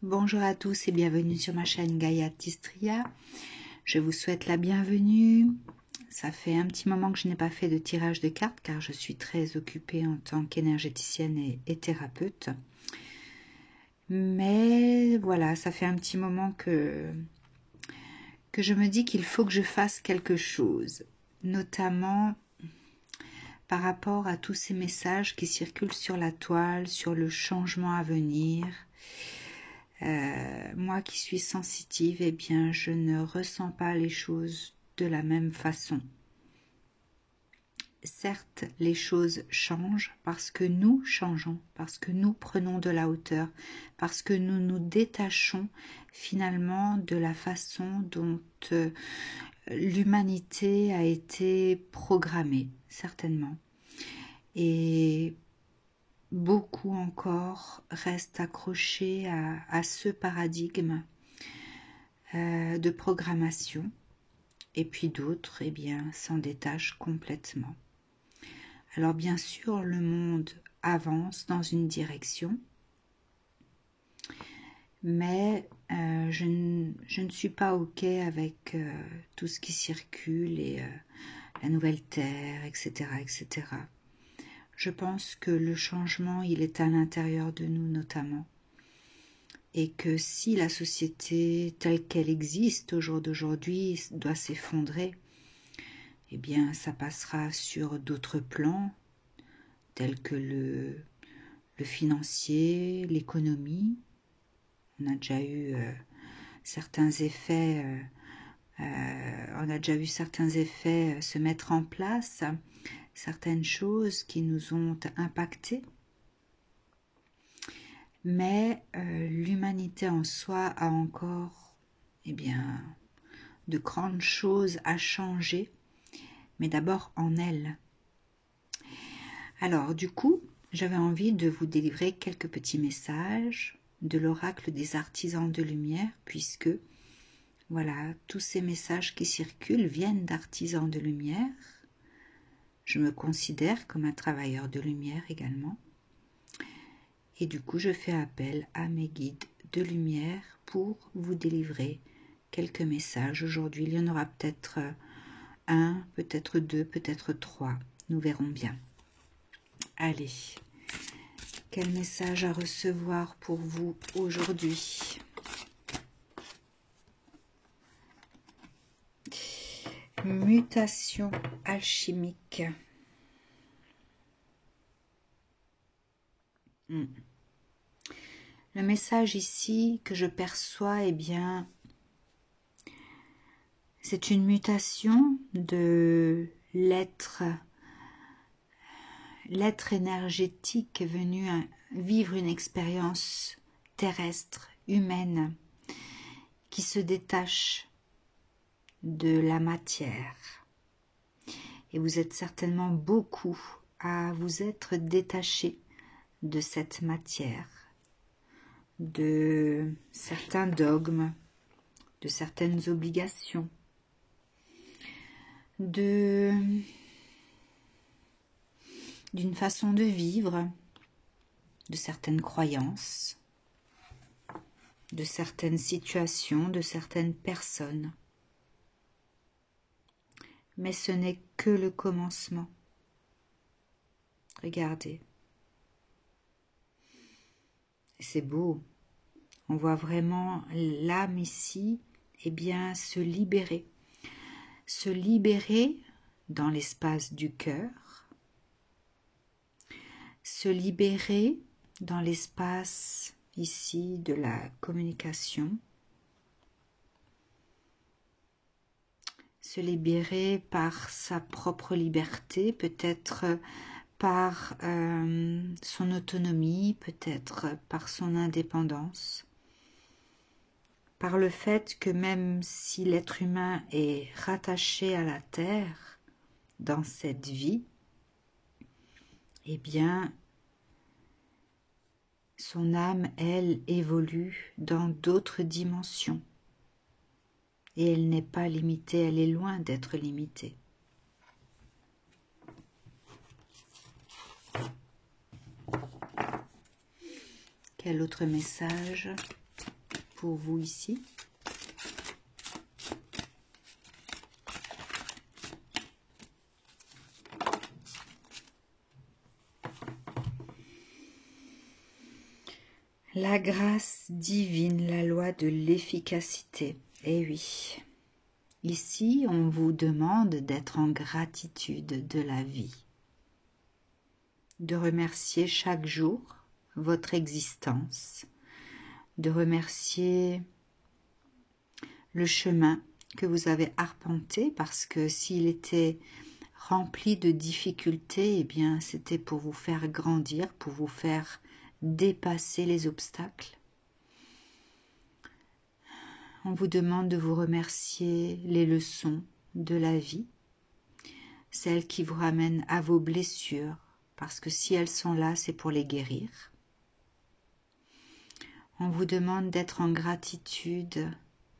Bonjour à tous et bienvenue sur ma chaîne Gayatistria. Je vous souhaite la bienvenue. Ça fait un petit moment que je n'ai pas fait de tirage de cartes car je suis très occupée en tant qu'énergéticienne et thérapeute. Mais voilà, ça fait un petit moment que je me dis qu'il faut que je fasse quelque chose, notamment par rapport à tous ces messages qui circulent sur la toile, sur le changement à venir. Moi qui suis sensitive, eh bien, je ne ressens pas les choses de la même façon. Certes, les choses changent parce que nous changeons, parce que nous prenons de la hauteur, parce que nous nous détachons finalement de la façon dont l'humanité a été programmée, certainement. Et beaucoup encore restent accrochés à ce paradigme de programmation, et puis d'autres, eh bien, s'en détachent complètement. Alors bien sûr, le monde avance dans une direction, mais je ne suis pas OK avec tout ce qui circule et la nouvelle terre, etc., etc. Je pense que le changement, il est à l'intérieur de nous notamment. Et que si la société telle qu'elle existe au jour d'aujourd'hui doit s'effondrer, eh bien ça passera sur d'autres plans, tels que le financier, l'économie. On a déjà eu certains effets, se mettre en place, certaines choses qui nous ont impactés. Mais l'humanité en soi a encore, eh bien, de grandes choses à changer, mais d'abord en elle. Alors, du coup, j'avais envie de vous délivrer quelques petits messages de l'oracle des artisans de lumière, puisque, voilà, tous ces messages qui circulent viennent d'artisans de lumière. Je me considère comme un travailleur de lumière également. Et du coup, je fais appel à mes guides de lumière pour vous délivrer quelques messages. Aujourd'hui, il y en aura peut-être un, peut-être deux, peut-être trois. Nous verrons bien. Allez, quel message à recevoir pour vous aujourd'hui? Mutation alchimique. Le message ici que je perçois, eh bien, c'est une mutation de l'être énergétique venu vivre une expérience terrestre, humaine, qui se détache de la matière. Et vous êtes certainement beaucoup à vous être détachés de cette matière, de certains dogmes, de certaines obligations, d'une façon de vivre, de certaines croyances, de certaines situations, de certaines personnes. Mais ce n'est que le commencement. Regardez. C'est beau. On voit vraiment l'âme ici, eh bien, se libérer. Se libérer dans l'espace du cœur. Se libérer dans l'espace ici de la communication. Se libérer par sa propre liberté, peut-être par son autonomie, peut-être par son indépendance, par le fait que même si l'être humain est rattaché à la terre dans cette vie, eh bien, son âme, elle, évolue dans d'autres dimensions. Et elle n'est pas limitée, elle est loin d'être limitée. Quel autre message? pour vous ici. La grâce divine, la loi de l'efficacité. Eh oui, ici on vous demande d'être en gratitude de la vie, de remercier chaque jour votre existence, de remercier le chemin que vous avez arpenté, parce que s'il était rempli de difficultés, eh bien c'était pour vous faire grandir, pour vous faire dépasser les obstacles. On vous demande de vous remercier les leçons de la vie, celles qui vous ramènent à vos blessures, parce que si elles sont là, c'est pour les guérir. On vous demande d'être en gratitude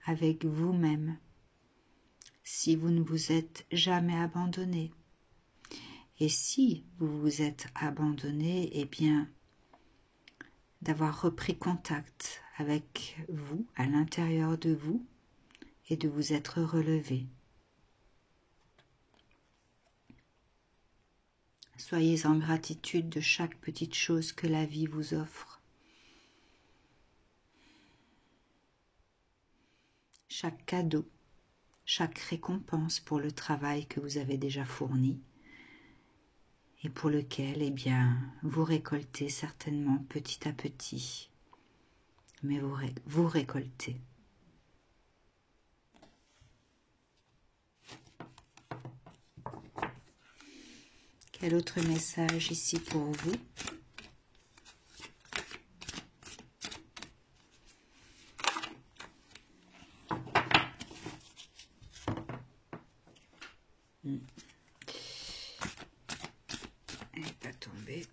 avec vous-même, si vous ne vous êtes jamais abandonné. Et si vous vous êtes abandonné, eh bien, d'avoir repris contact avec vous, à l'intérieur de vous, et de vous être relevé. Soyez en gratitude de chaque petite chose que la vie vous offre. Chaque cadeau, chaque récompense pour le travail que vous avez déjà fourni et pour lequel, eh bien, vous récoltez certainement petit à petit, mais vous récoltez. Quel autre message ici pour vous? Elle n'est pas tombée.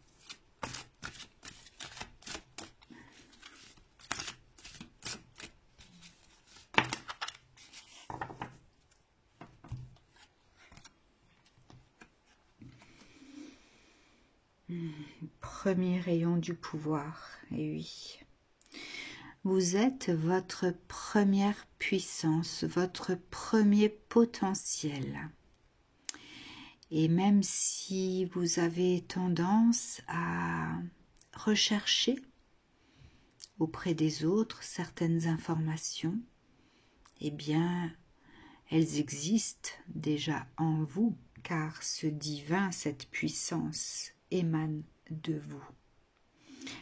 Premier rayon du pouvoir, et oui. Vous êtes votre première puissance, votre premier potentiel. Et même si vous avez tendance à rechercher auprès des autres certaines informations, eh bien, elles existent déjà en vous, car ce divin, cette puissance émane de vous.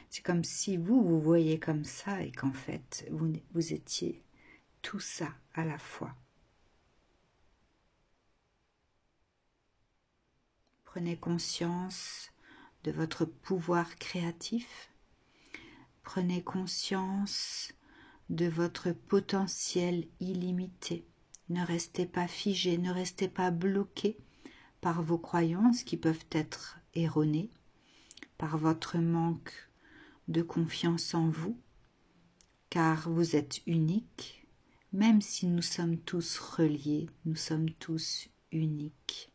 C'est comme si vous voyez comme ça et qu'en fait, vous étiez tout ça à la fois. Prenez conscience de votre pouvoir créatif. Prenez conscience de votre potentiel illimité. Ne restez pas figé, ne restez pas bloqué par vos croyances qui peuvent être erronées, par votre manque de confiance en vous, car vous êtes unique, même si nous sommes tous reliés, nous sommes tous uniques.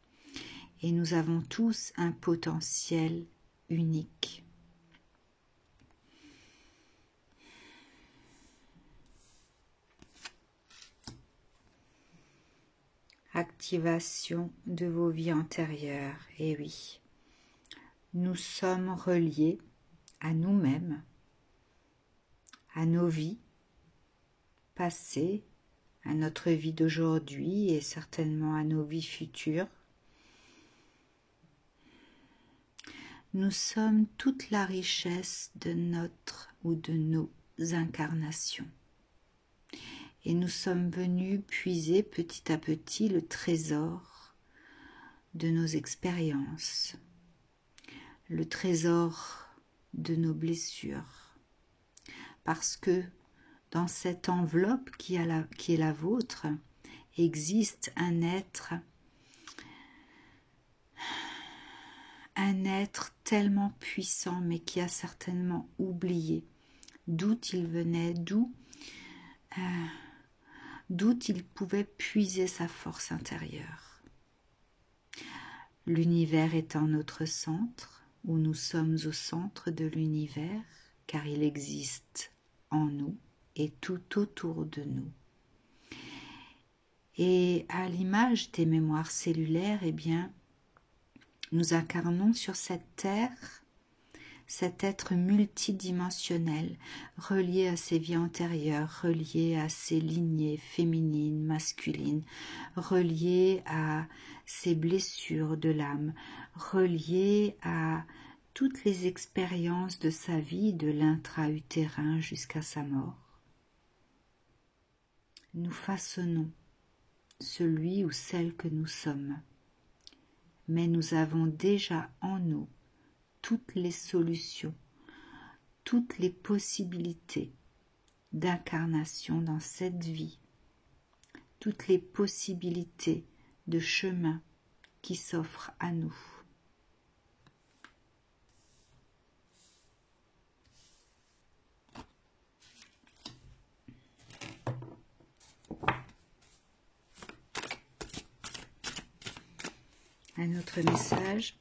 Et nous avons tous un potentiel unique. Activation de vos vies antérieures, et oui, nous sommes reliés à nous-mêmes, à nos vies passées, à notre vie d'aujourd'hui et certainement à nos vies futures. Nous sommes toute la richesse de notre ou de nos incarnations. Et nous sommes venus puiser petit à petit le trésor de nos expériences, le trésor de nos blessures. Parce que dans cette enveloppe qui est la vôtre, existe un être tellement puissant, mais qui a certainement oublié d'où il venait, d'où il pouvait puiser sa force intérieure. L'univers étant notre centre, où nous sommes au centre de l'univers, car il existe en nous, et tout autour de nous. Et à l'image des mémoires cellulaires, eh bien, nous incarnons sur cette terre cet être multidimensionnel, relié à ses vies antérieures, relié à ses lignées féminines, masculines, relié à ses blessures de l'âme, relié à toutes les expériences de sa vie, de l'intra-utérin jusqu'à sa mort. Nous façonnons celui ou celle que nous sommes, mais nous avons déjà en nous toutes les solutions, toutes les possibilités d'incarnation dans cette vie, toutes les possibilités de chemin qui s'offrent à nous. Un autre message.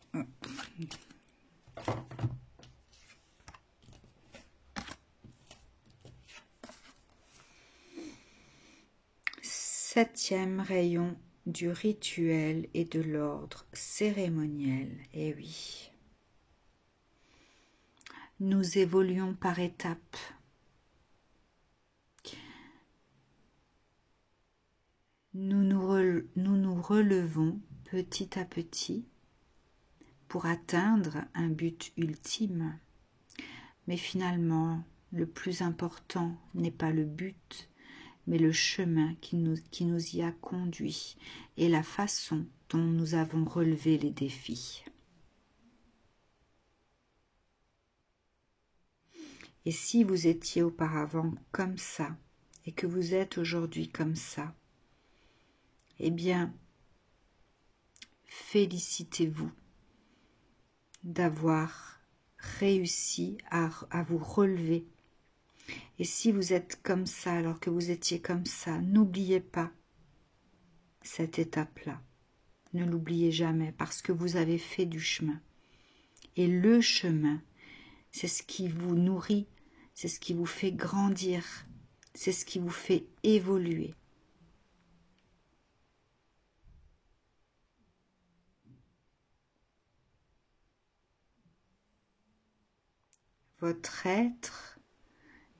Septième rayon du rituel et de l'ordre cérémoniel. Eh oui. Nous évoluons par étapes. Nous nous relevons petit à petit pour atteindre un but ultime. Mais finalement, le plus important n'est pas le but, mais le chemin qui nous y a conduits et la façon dont nous avons relevé les défis. Et si vous étiez auparavant comme ça, et que vous êtes aujourd'hui comme ça, eh bien, félicitez-vous d'avoir réussi à vous relever. Et si vous êtes comme ça alors que vous étiez comme ça, n'oubliez pas cette étape-là. Ne l'oubliez jamais parce que vous avez fait du chemin. Et le chemin, c'est ce qui vous nourrit, c'est ce qui vous fait grandir, c'est ce qui vous fait évoluer. Votre être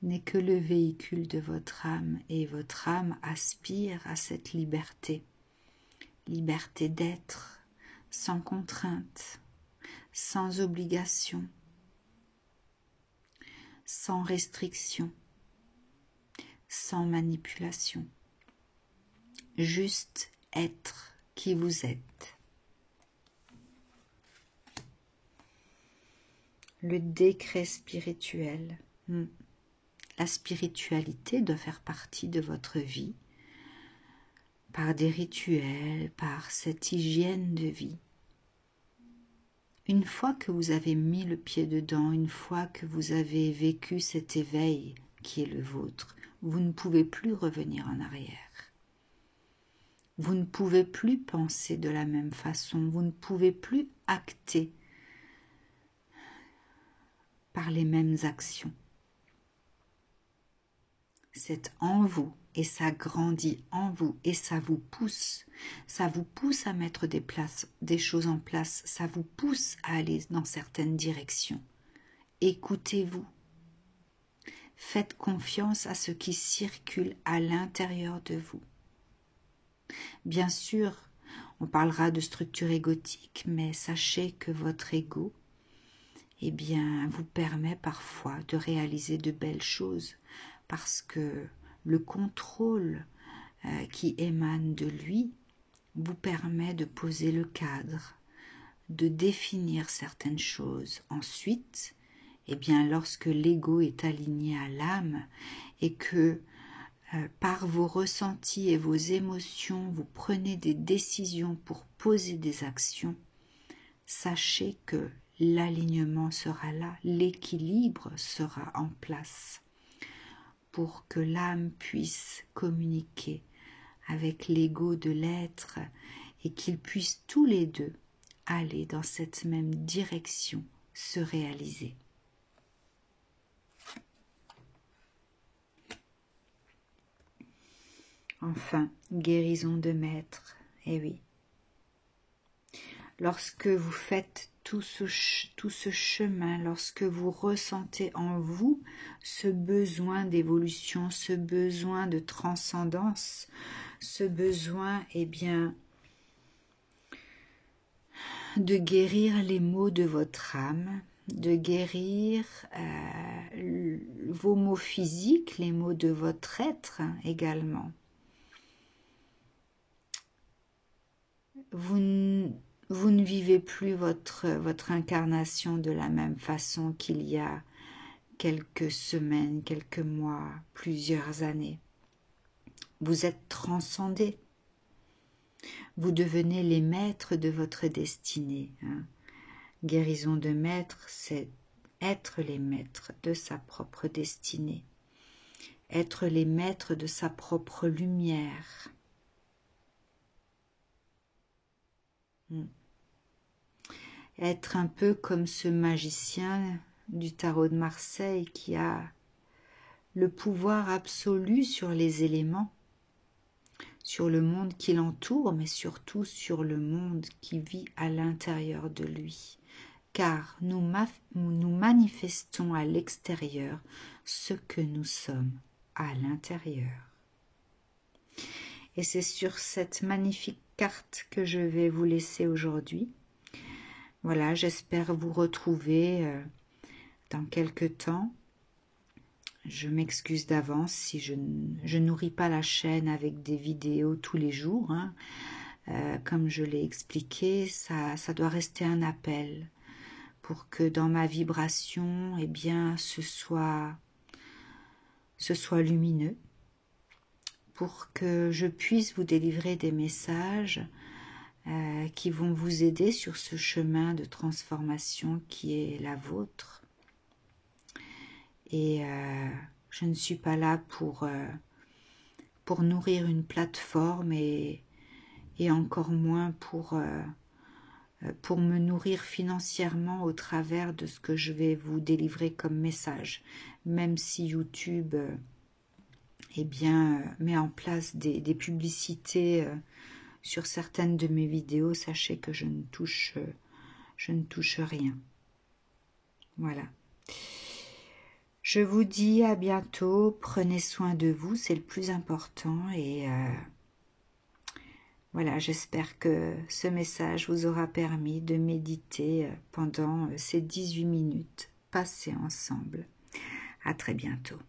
n'est que le véhicule de votre âme et votre âme aspire à cette liberté. Liberté d'être, sans contrainte, sans obligation, sans restriction, sans manipulation. Juste être qui vous êtes. Le décret spirituel. La spiritualité doit faire partie de votre vie par des rituels, par cette hygiène de vie. Une fois que vous avez mis le pied dedans, une fois que vous avez vécu cet éveil qui est le vôtre, vous ne pouvez plus revenir en arrière. Vous ne pouvez plus penser de la même façon, vous ne pouvez plus acter par les mêmes actions. C'est en vous et ça grandit en vous et ça vous pousse à mettre des choses en place, ça vous pousse à aller dans certaines directions. Écoutez-vous, faites confiance à ce qui circule à l'intérieur de vous. Bien sûr, on parlera de structure égotique, mais sachez que votre ego, eh bien, vous permet parfois de réaliser de belles choses parce que le contrôle qui émane de lui vous permet de poser le cadre, de définir certaines choses. Ensuite, eh bien, lorsque l'ego est aligné à l'âme et que par vos ressentis et vos émotions, vous prenez des décisions pour poser des actions, sachez que l'alignement sera là, l'équilibre sera en place pour que l'âme puisse communiquer avec l'ego de l'être et qu'ils puissent tous les deux aller dans cette même direction, se réaliser. Enfin, guérison de maître, eh oui. Lorsque vous faites tout ce chemin, lorsque vous ressentez en vous ce besoin d'évolution, ce besoin de transcendance, ce besoin, eh bien, de guérir les maux de votre âme, de guérir vos maux physiques, les maux de votre être également. Vous ne vivez plus votre incarnation de la même façon qu'il y a quelques semaines, quelques mois, plusieurs années. Vous êtes transcendés. Vous devenez les maîtres de votre destinée. Guérison de maître, c'est être les maîtres de sa propre destinée. Être les maîtres de sa propre lumière. Être un peu comme ce magicien du tarot de Marseille qui a le pouvoir absolu sur les éléments, sur le monde qui l'entoure, mais surtout sur le monde qui vit à l'intérieur de lui. Car nous manifestons à l'extérieur ce que nous sommes à l'intérieur. Et c'est sur cette magnifique carte que je vais vous laisser aujourd'hui. Voilà, j'espère vous retrouver dans quelques temps. Je m'excuse d'avance si je nourris pas la chaîne avec des vidéos tous les jours. Comme je l'ai expliqué, ça doit rester un appel pour que dans ma vibration, eh bien, ce soit lumineux, pour que je puisse vous délivrer des messages qui vont vous aider sur ce chemin de transformation qui est la vôtre. Et je ne suis pas là pour nourrir une plateforme et encore moins pour me nourrir financièrement au travers de ce que je vais vous délivrer comme message. Même si YouTube eh bien, met en place des publicités sur certaines de mes vidéos, sachez que je ne touche rien. Voilà. Je vous dis à bientôt, prenez soin de vous, c'est le plus important et voilà, j'espère que ce message vous aura permis de méditer pendant ces 18 minutes passées ensemble. À très bientôt.